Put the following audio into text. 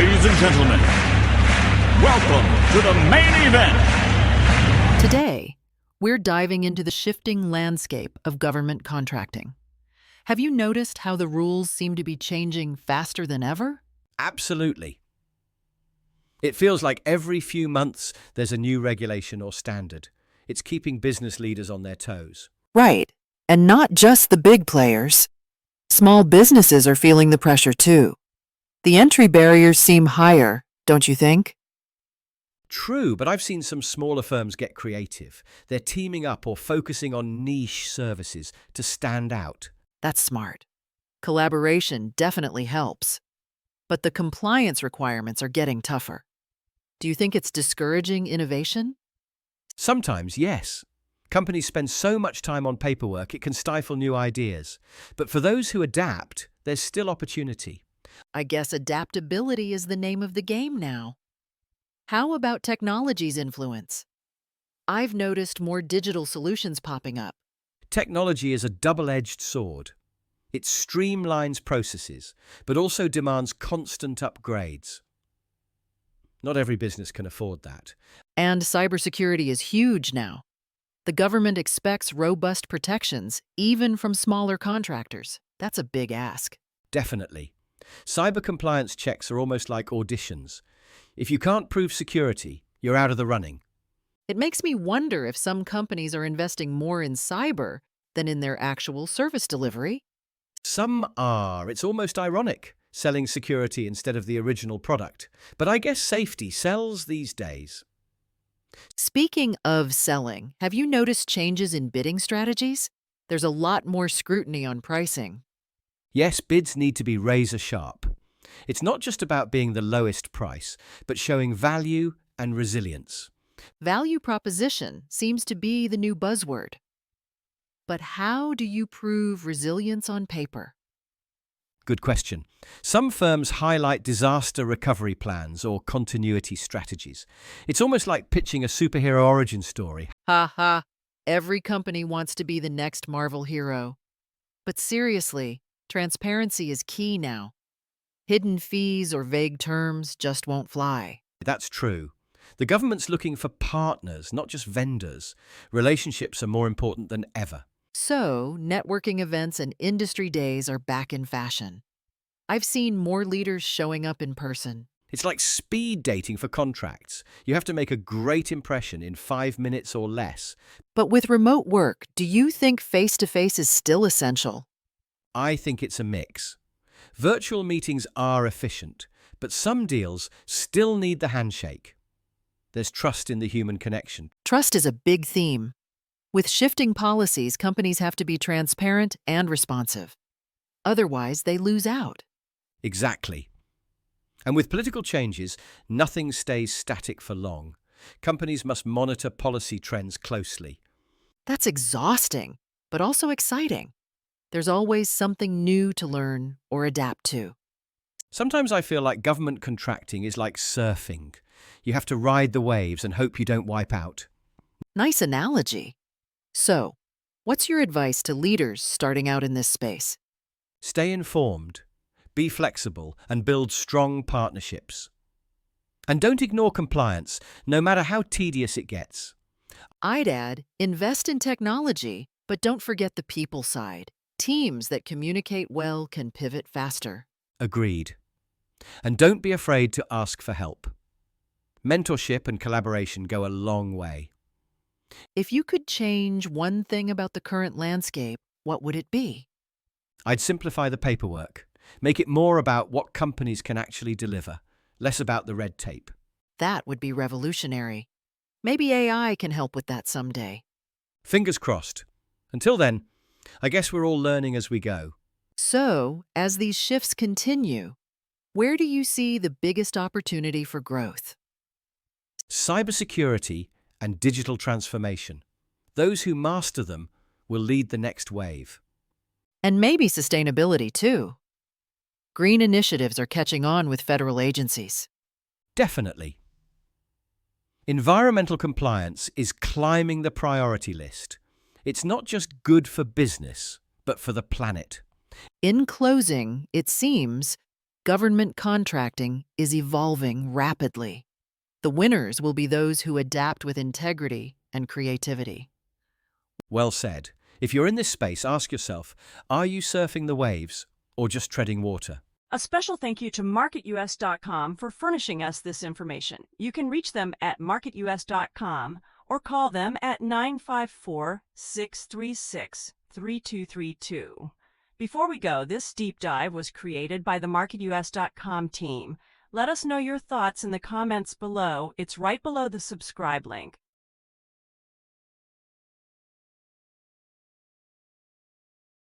Ladies and gentlemen, welcome to the main event. Today, we're diving into the shifting landscape of government contracting. Have you noticed how the rules seem to be changing faster than ever? Absolutely. It feels like every few months there's a new regulation or standard. It's keeping business leaders on their toes. Right, and not just the big players. Small businesses are feeling the pressure too. The entry barriers seem higher, don't you think? True, but I've seen some smaller firms get creative. They're teaming up or focusing on niche services to stand out. That's smart. Collaboration definitely helps. But the compliance requirements are getting tougher. Do you think it's discouraging innovation? Sometimes, yes. Companies spend so much time on paperwork it can stifle new ideas. But for those who adapt, there's still opportunity. I guess adaptability is the name of the game now. How about technology's influence? I've noticed more digital solutions popping up. Technology is a double-edged sword. It streamlines processes, but also demands constant upgrades. Not every business can afford that. And cybersecurity is huge now. The government expects robust protections, even from smaller contractors. That's a big ask. Definitely. Cyber compliance checks are almost like auditions. If you can't prove security, you're out of the running. It makes me wonder if some companies are investing more in cyber than in their actual service delivery. Some are. It's almost ironic, selling security instead of the original product. But I guess safety sells these days. Speaking of selling, have you noticed changes in bidding strategies? There's a lot more scrutiny on pricing. Yes, bids need to be razor sharp. It's not just about being the lowest price, but showing value and resilience. Value proposition seems to be the new buzzword. But how do you prove resilience on paper? Good question. Some firms highlight disaster recovery plans or continuity strategies. It's almost like pitching a superhero origin story. Ha ha, every company wants to be the next Marvel hero. But seriously, transparency is key now. Hidden fees or vague terms just won't fly. That's true. The government's looking for partners, not just vendors. Relationships are more important than ever. So, networking events and industry days are back in fashion. I've seen more leaders showing up in person. It's like speed dating for contracts. You have to make a great impression in 5 minutes or less. But with remote work, do you think face-to-face is still essential? I think it's a mix. Virtual meetings are efficient, but some deals still need the handshake. There's trust in the human connection. Trust is a big theme. With shifting policies, companies have to be transparent and responsive. Otherwise, they lose out. Exactly. And with political changes, nothing stays static for long. Companies must monitor policy trends closely. That's exhausting, but also exciting. There's always something new to learn or adapt to. Sometimes I feel like government contracting is like surfing. You have to ride the waves and hope you don't wipe out. Nice analogy. So, what's your advice to leaders starting out in this space? Stay informed, be flexible, and build strong partnerships. And don't ignore compliance, no matter how tedious it gets. I'd add, invest in technology, but don't forget the people side. Teams that communicate well can pivot faster. Agreed. And don't be afraid to ask for help. Mentorship and collaboration go a long way. If you could change one thing about the current landscape, what would it be? I'd simplify the paperwork, make it more about what companies can actually deliver, less about the red tape. That would be revolutionary. Maybe AI can help with that someday. Fingers crossed. Until then, I guess we're all learning as we go. So, as these shifts continue, where do you see the biggest opportunity for growth? Cybersecurity and digital transformation. Those who master them will lead the next wave. And maybe sustainability, too. Green initiatives are catching on with federal agencies. Definitely. Environmental compliance is climbing the priority list. It's not just good for business, but for the planet. In closing, it seems Government contracting is evolving rapidly. The winners will be those who adapt with integrity and creativity. Well said. If you're in this space, ask yourself, are you surfing the waves or just treading water? A special thank you to MarketUS.com for furnishing us this information. You can reach them at MarketUS.com or call them at 954-636-3232. Before we go, this deep dive was created by the MarketUS.com team. Let us know your thoughts in the comments below. It's right below the subscribe link.